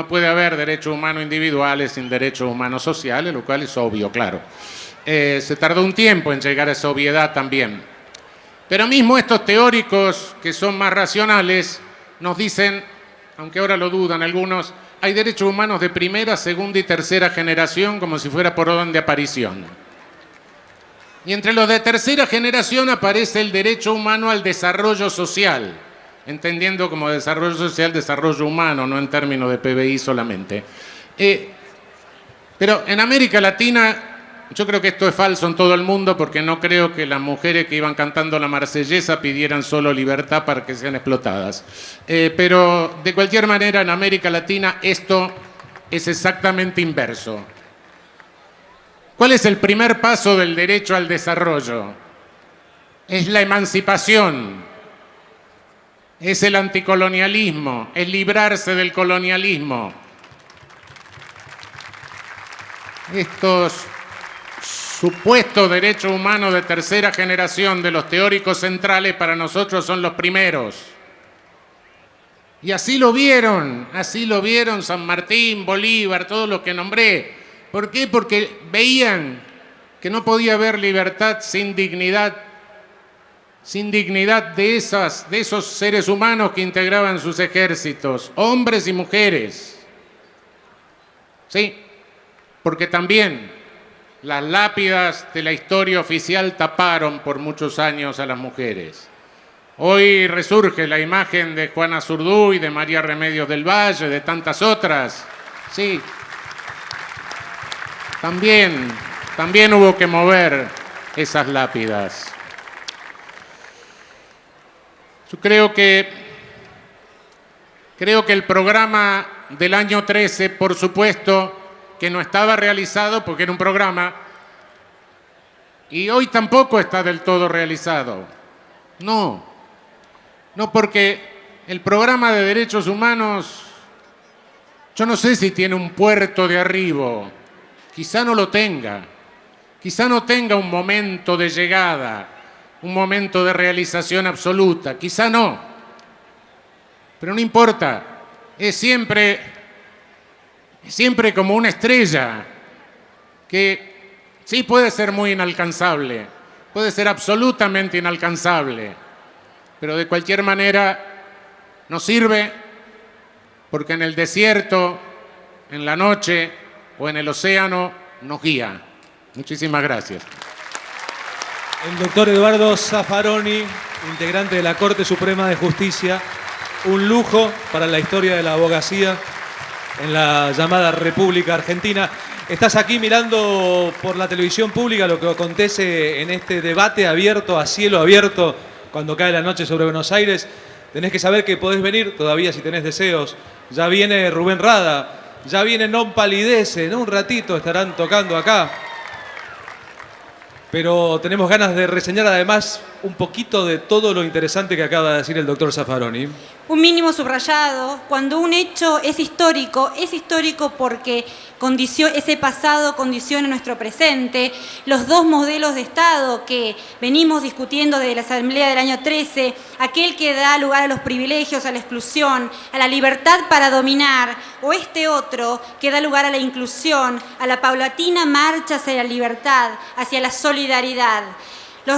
puede haber derechos humanos individuales sin derechos humanos sociales, lo cual es obvio, claro. Se tardó un tiempo en llegar a esa obviedad también. Pero mismo estos teóricos que son más racionales nos dicen, aunque ahora lo dudan algunos, hay derechos humanos de primera, segunda y tercera generación como si fuera por orden de aparición. Y entre los de tercera generación aparece el derecho humano al desarrollo social, entendiendo como desarrollo social desarrollo humano, no en términos de PBI solamente. Pero en América Latina, yo creo que esto es falso en todo el mundo porque no creo que las mujeres que iban cantando la Marsellesa pidieran solo libertad para que sean explotadas. Pero de cualquier manera en América Latina esto es exactamente inverso. ¿Cuál es el primer paso del derecho al desarrollo? Es la emancipación, es el anticolonialismo, es librarse del colonialismo. Estos supuestos derechos humanos de tercera generación de los teóricos centrales para nosotros son los primeros. Y así lo vieron San Martín, Bolívar, todos los que nombré. ¿Por qué? Porque veían que no podía haber libertad sin dignidad de esos seres humanos que integraban sus ejércitos, hombres y mujeres. Sí, porque también las lápidas de la historia oficial taparon por muchos años a las mujeres. Hoy resurge la imagen de Juana Zurduy, de María Remedios del Valle, de tantas otras. Sí. También hubo que mover esas lápidas. Yo creo que el programa del año 13, por supuesto, que no estaba realizado porque era un programa, y hoy tampoco está del todo realizado. No porque el programa de derechos humanos, yo no sé si tiene un puerto de arribo. Quizá no lo tenga, quizá no tenga un momento de llegada, un momento de realización absoluta, quizá no, pero no importa, es siempre como una estrella que sí puede ser muy inalcanzable, puede ser absolutamente inalcanzable, pero de cualquier manera nos sirve porque en el desierto, en la noche o en el océano nos guía. Muchísimas gracias. El doctor Eduardo Zaffaroni, integrante de la Corte Suprema de Justicia, un lujo para la historia de la abogacía en la llamada República Argentina. Estás aquí mirando por la televisión pública lo que acontece en este debate abierto, a cielo abierto, cuando cae la noche sobre Buenos Aires. Tenés que saber que podés venir todavía si tenés deseos. Ya viene Rubén Rada. Ya viene Non Palidece, en un ratito estarán tocando acá. Pero tenemos ganas de reseñar además un poquito de todo lo interesante que acaba de decir el doctor Zaffaroni. Un mínimo subrayado, cuando un hecho es histórico porque ese pasado condiciona nuestro presente. Los dos modelos de Estado que venimos discutiendo desde la Asamblea del año 13, aquel que da lugar a los privilegios, a la exclusión, a la libertad para dominar, o este otro que da lugar a la inclusión, a la paulatina marcha hacia la libertad, hacia la solidaridad.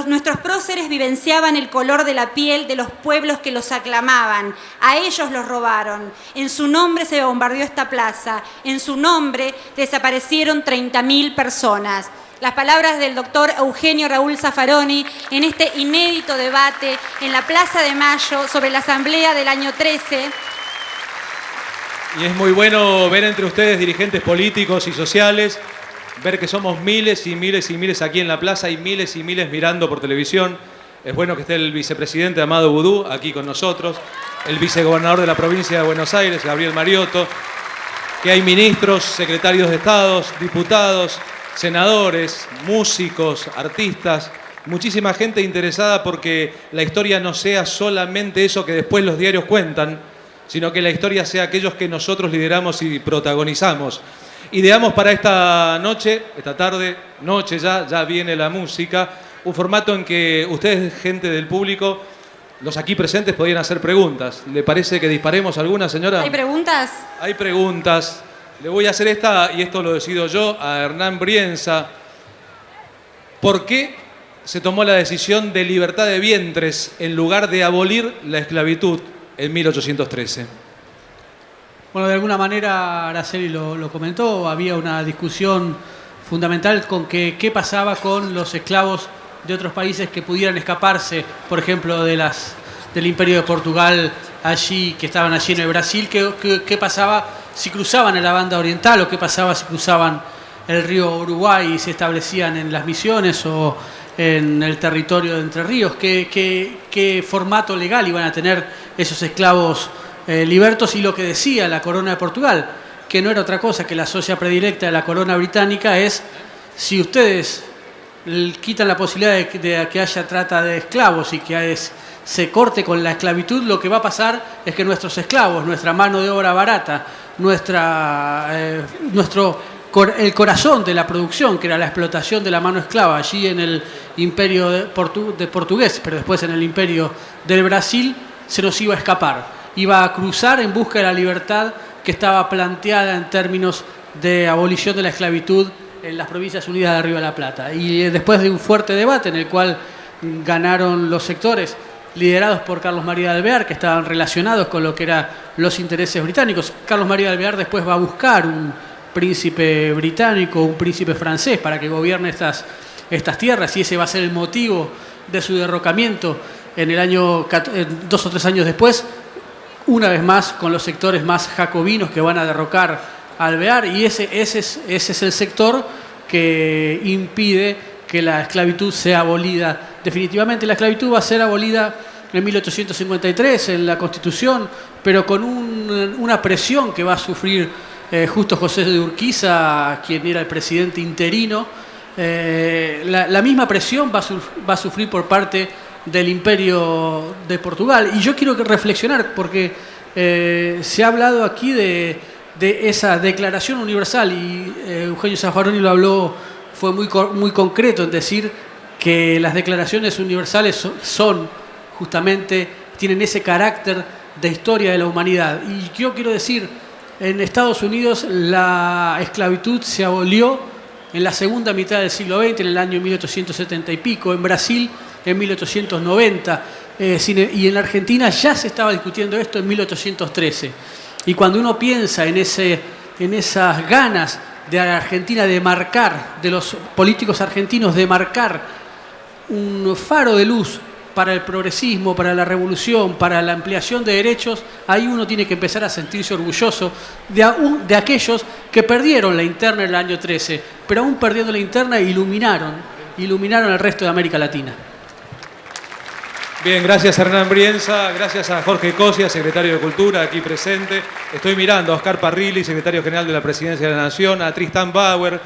Nuestros próceres vivenciaban el color de la piel de los pueblos que los aclamaban. A ellos los robaron. En su nombre se bombardeó esta plaza. En su nombre desaparecieron 30.000 personas. Las palabras del doctor Eugenio Raúl Zaffaroni en este inédito debate en la Plaza de Mayo sobre la Asamblea del año 13. Y es muy bueno ver entre ustedes dirigentes políticos y sociales ver que somos miles y miles y miles aquí en la plaza y miles mirando por televisión. Es bueno que esté el vicepresidente Amado Boudou aquí con nosotros, el vicegobernador de la provincia de Buenos Aires, Gabriel Mariotto, que hay ministros, secretarios de Estado, diputados, senadores, músicos, artistas, muchísima gente interesada porque la historia no sea solamente eso que después los diarios cuentan, sino que la historia sea aquellos que nosotros lideramos y protagonizamos. Ideamos para esta noche, esta tarde, noche ya viene la música, un formato en que ustedes, gente del público, los aquí presentes, podían hacer preguntas. ¿Le parece que disparemos alguna, señora? ¿Hay preguntas? Hay preguntas. Le voy a hacer esta, y esto lo decido yo, a Hernán Brienza. ¿Por qué se tomó la decisión de libertad de vientres en lugar de abolir la esclavitud en 1813? Bueno, de alguna manera Araceli lo comentó, había una discusión fundamental con qué pasaba con los esclavos de otros países que pudieran escaparse, por ejemplo, del Imperio de Portugal, allí, que estaban allí en el Brasil, qué pasaba si cruzaban a la banda oriental o qué pasaba si cruzaban el río Uruguay y se establecían en las Misiones o en el territorio de Entre Ríos, qué formato legal iban a tener esos esclavos libertos, y lo que decía la corona de Portugal, que no era otra cosa que la socia predilecta de la corona británica, es: si ustedes quitan la posibilidad de que haya trata de esclavos y que se corte con la esclavitud, lo que va a pasar es que nuestros esclavos, nuestra mano de obra barata, el corazón de la producción, que era la explotación de la mano esclava allí en el imperio portugués, pero después en el imperio del Brasil, se nos iba a escapar. Iba a cruzar en busca de la libertad que estaba planteada en términos de abolición de la esclavitud en las Provincias Unidas de Río de la Plata. Y después de un fuerte debate en el cual ganaron los sectores liderados por Carlos María de Alvear, que estaban relacionados con lo que eran los intereses británicos. Carlos María de Alvear después va a buscar un príncipe británico, un príncipe francés, para que gobierne estas tierras, y ese va a ser el motivo de su derrocamiento en el año 2 o 3 años después, una vez más con los sectores más jacobinos que van a derrocar a Alvear, y ese es el sector que impide que la esclavitud sea abolida definitivamente. La esclavitud va a ser abolida en 1853 en la Constitución, pero con una presión que va a sufrir Justo José de Urquiza, quien era el presidente interino. La misma presión va a sufrir por parte del Imperio de Portugal. Y yo quiero reflexionar, porque se ha hablado aquí de esa Declaración Universal, y Eugenio Zaffaroni lo habló, fue muy concreto en decir que las declaraciones universales tienen ese carácter de historia de la humanidad. Y yo quiero decir, en Estados Unidos la esclavitud se abolió en la segunda mitad del siglo XX, en el año 1870 y pico, en Brasil en 1890, y en la Argentina ya se estaba discutiendo esto en 1813. Y cuando uno piensa en esas ganas de Argentina de marcar, de los políticos argentinos de marcar un faro de luz para el progresismo, para la revolución, para la ampliación de derechos, ahí uno tiene que empezar a sentirse orgulloso de aquellos que perdieron la interna en el año 13, pero aún perdiendo la interna iluminaron el resto de América Latina. Bien, gracias Hernán Brienza, gracias a Jorge Cosia, secretario de Cultura, aquí presente. Estoy mirando a Oscar Parrilli, secretario general de la Presidencia de la Nación, a Tristán Bauer,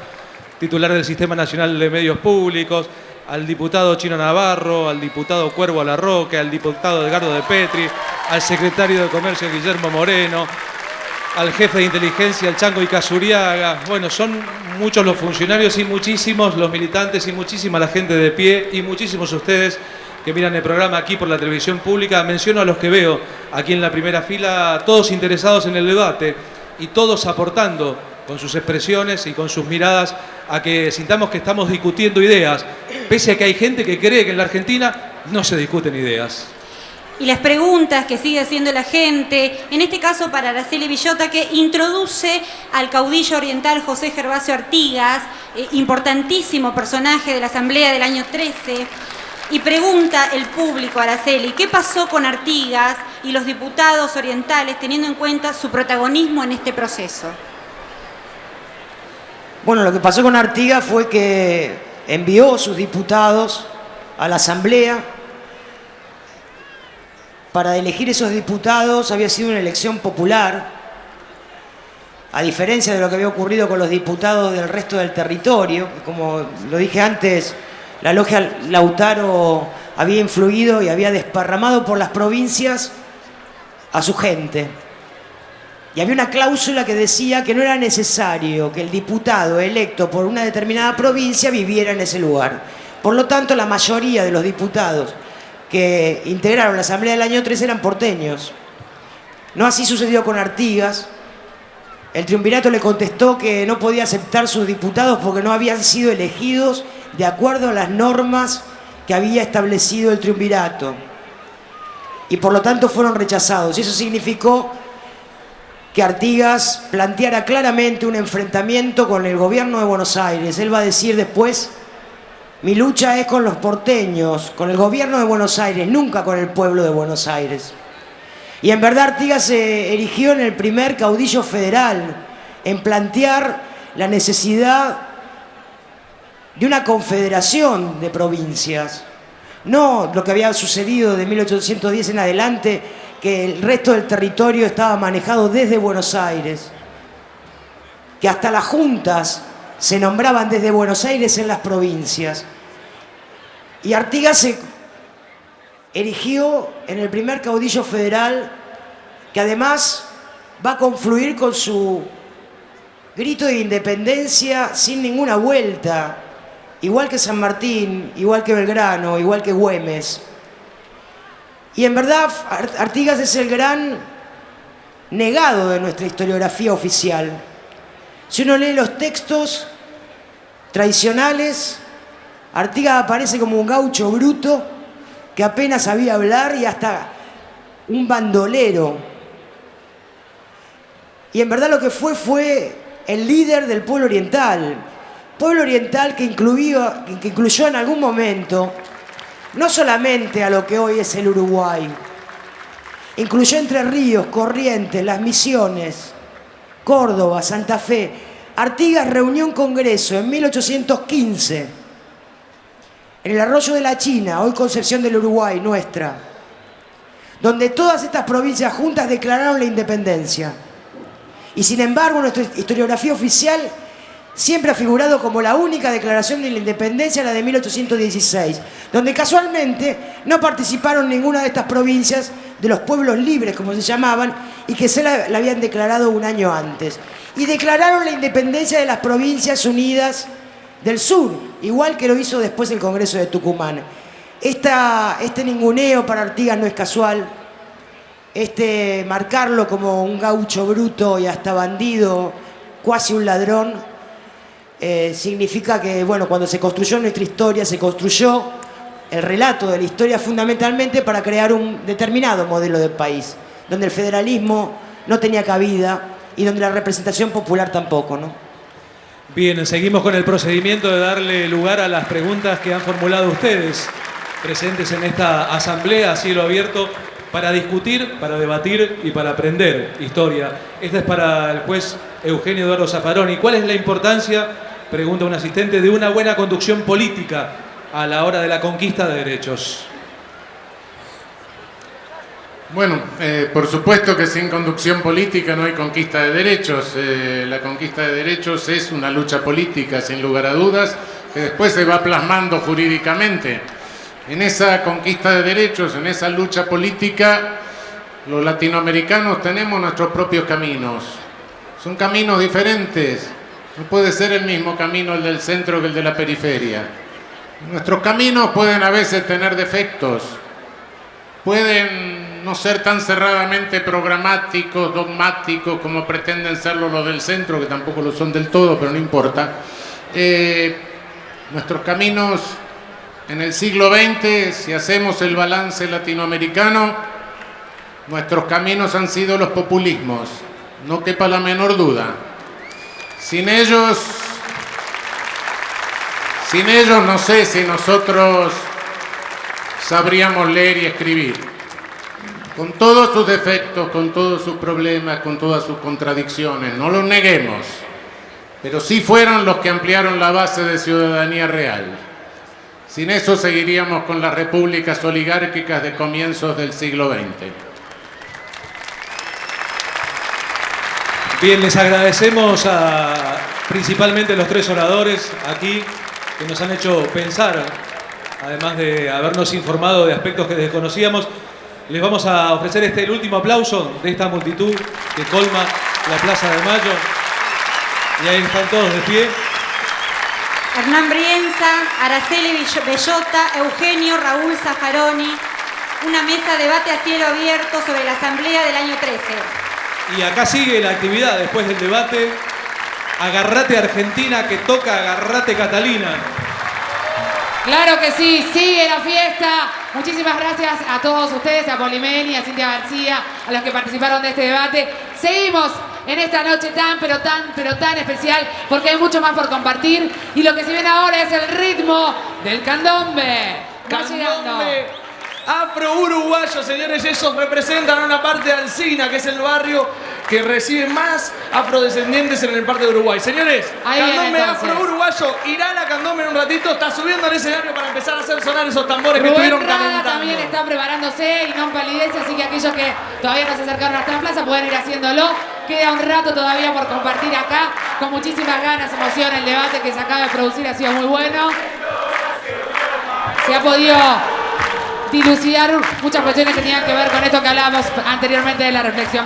titular del Sistema Nacional de Medios Públicos, al diputado Chino Navarro, al diputado Cuervo Larroque, al diputado Edgardo de Petri, al secretario de Comercio Guillermo Moreno, al jefe de inteligencia, al Chango Icazuriaga. Bueno, son muchos los funcionarios y muchísimos los militantes y muchísima la gente de pie y muchísimos ustedes que miran el programa aquí por la televisión pública. Menciono a los que veo aquí en la primera fila, todos interesados en el debate y todos aportando con sus expresiones y con sus miradas a que sintamos que estamos discutiendo ideas, pese a que hay gente que cree que en la Argentina no se discuten ideas. Y las preguntas que sigue haciendo la gente, en este caso para Araceli Villota, que introduce al caudillo oriental José Gervasio Artigas, importantísimo personaje de la Asamblea del año 13, y pregunta el público, Araceli, ¿qué pasó con Artigas y los diputados orientales teniendo en cuenta su protagonismo en este proceso? Bueno, lo que pasó con Artigas fue que envió sus diputados a la Asamblea. Para elegir esos diputados había sido una elección popular, a diferencia de lo que había ocurrido con los diputados del resto del territorio. Como lo dije antes, la logia Lautaro había influido y había desparramado por las provincias a su gente. Y había una cláusula que decía que no era necesario que el diputado electo por una determinada provincia viviera en ese lugar. Por lo tanto, la mayoría de los diputados que integraron la Asamblea del año 3 eran porteños. No así sucedió con Artigas. El triunvirato le contestó que no podía aceptar sus diputados porque no habían sido elegidos de acuerdo a las normas que había establecido el triunvirato. Y por lo tanto fueron rechazados. Y eso significó que Artigas planteara claramente un enfrentamiento con el gobierno de Buenos Aires. Él va a decir después: mi lucha es con los porteños, con el gobierno de Buenos Aires, nunca con el pueblo de Buenos Aires. Y en verdad Artigas se erigió en el primer caudillo federal, en plantear la necesidad de una confederación de provincias. No lo que había sucedido de 1810 en adelante, que el resto del territorio estaba manejado desde Buenos Aires, que hasta las juntas se nombraban desde Buenos Aires en las provincias. Y Artigas se erigió en el primer caudillo federal, que además va a confluir con su grito de independencia sin ninguna vuelta, igual que San Martín, igual que Belgrano, igual que Güemes. Y en verdad Artigas es el gran negado de nuestra historiografía oficial. Si uno lee los textos tradicionales, Artigas aparece como un gaucho bruto que apenas sabía hablar y hasta un bandolero. Y en verdad lo que fue el líder del pueblo oriental que incluyó en algún momento no solamente a lo que hoy es el Uruguay, incluyó Entre Ríos, Corrientes, Las Misiones, Córdoba, Santa Fe. Artigas reunió un congreso en 1815 en el Arroyo de la China, hoy Concepción del Uruguay, nuestra, donde todas estas provincias juntas declararon la independencia. Y sin embargo, nuestra historiografía oficial siempre ha figurado como la única declaración de la independencia, la de 1816, donde casualmente no participaron ninguna de estas provincias de los pueblos libres, como se llamaban, y que se la habían declarado un año antes. Y declararon la independencia de las provincias unidas del sur, igual que lo hizo después el Congreso de Tucumán. Este ninguneo para Artigas no es casual. Marcarlo como un gaucho bruto y hasta bandido, cuasi un ladrón, significa que, bueno, cuando se construyó nuestra historia, se construyó el relato de la historia fundamentalmente para crear un determinado modelo de país, donde el federalismo no tenía cabida y donde la representación popular tampoco, ¿no? Bien, seguimos con el procedimiento de darle lugar a las preguntas que han formulado ustedes, presentes en esta asamblea a cielo abierto, para discutir, para debatir y para aprender historia. Esta es para el juez Eugenio Eduardo Zaffaroni. ¿Cuál es la importancia, pregunta un asistente, de una buena conducción política a la hora de la conquista de derechos? Bueno, por supuesto que sin conducción política no hay conquista de derechos. La conquista de derechos es una lucha política, sin lugar a dudas, que después se va plasmando jurídicamente. En esa conquista de derechos, en esa lucha política, los latinoamericanos tenemos nuestros propios caminos. Son caminos diferentes. No puede ser el mismo camino el del centro que el de la periferia. Nuestros caminos pueden a veces tener defectos. Pueden no ser tan cerradamente programáticos, dogmáticos, como pretenden serlo los del centro, que tampoco lo son del todo, pero no importa. Nuestros caminos en el siglo XX, si hacemos el balance latinoamericano, nuestros caminos han sido los populismos, no quepa la menor duda. Sin ellos no sé si nosotros sabríamos leer y escribir. Con todos sus defectos, con todos sus problemas, con todas sus contradicciones, no los neguemos. pero sí fueron los que ampliaron la base de ciudadanía real. Sin eso seguiríamos con las repúblicas oligárquicas de comienzos del siglo XX. Bien, les agradecemos principalmente a los tres oradores aquí que nos han hecho pensar, además de habernos informado de aspectos que desconocíamos. Les vamos a ofrecer el último aplauso de esta multitud que colma la Plaza de Mayo. Y ahí están todos de pie. Hernán Brienza, Araceli Bellota, Eugenio Raúl Zaffaroni. Una mesa de debate a cielo abierto sobre la Asamblea del año 13. Y acá sigue la actividad después del debate. Agarrate Argentina, que toca Agarrate Catalina. Claro que sí, sigue la fiesta. Muchísimas gracias a todos ustedes, a Polimeni, a Cintia García, a los que participaron de este debate. Seguimos en esta noche tan especial, porque hay mucho más por compartir. Y lo que se viene ahora es el ritmo del candombe. Va llegando. Afro-uruguayo, señores, esos representan una parte de Alsina, que es el barrio que recibe más afrodescendientes en el parte de Uruguay. Señores, ahí candombe afro-uruguayo, irá la candombe en un ratito, está subiendo al escenario para empezar a hacer sonar esos tambores que estuvieron calentando. También está preparándose y no empalidece, así que aquellos que todavía no se acercaron hasta la plaza pueden ir haciéndolo. Queda un rato todavía por compartir acá, con muchísimas ganas, emoción. El debate que se acaba de producir ha sido muy bueno. Se ha podido dilucidar muchas cuestiones que tenían que ver con esto que hablábamos anteriormente de la reflexión.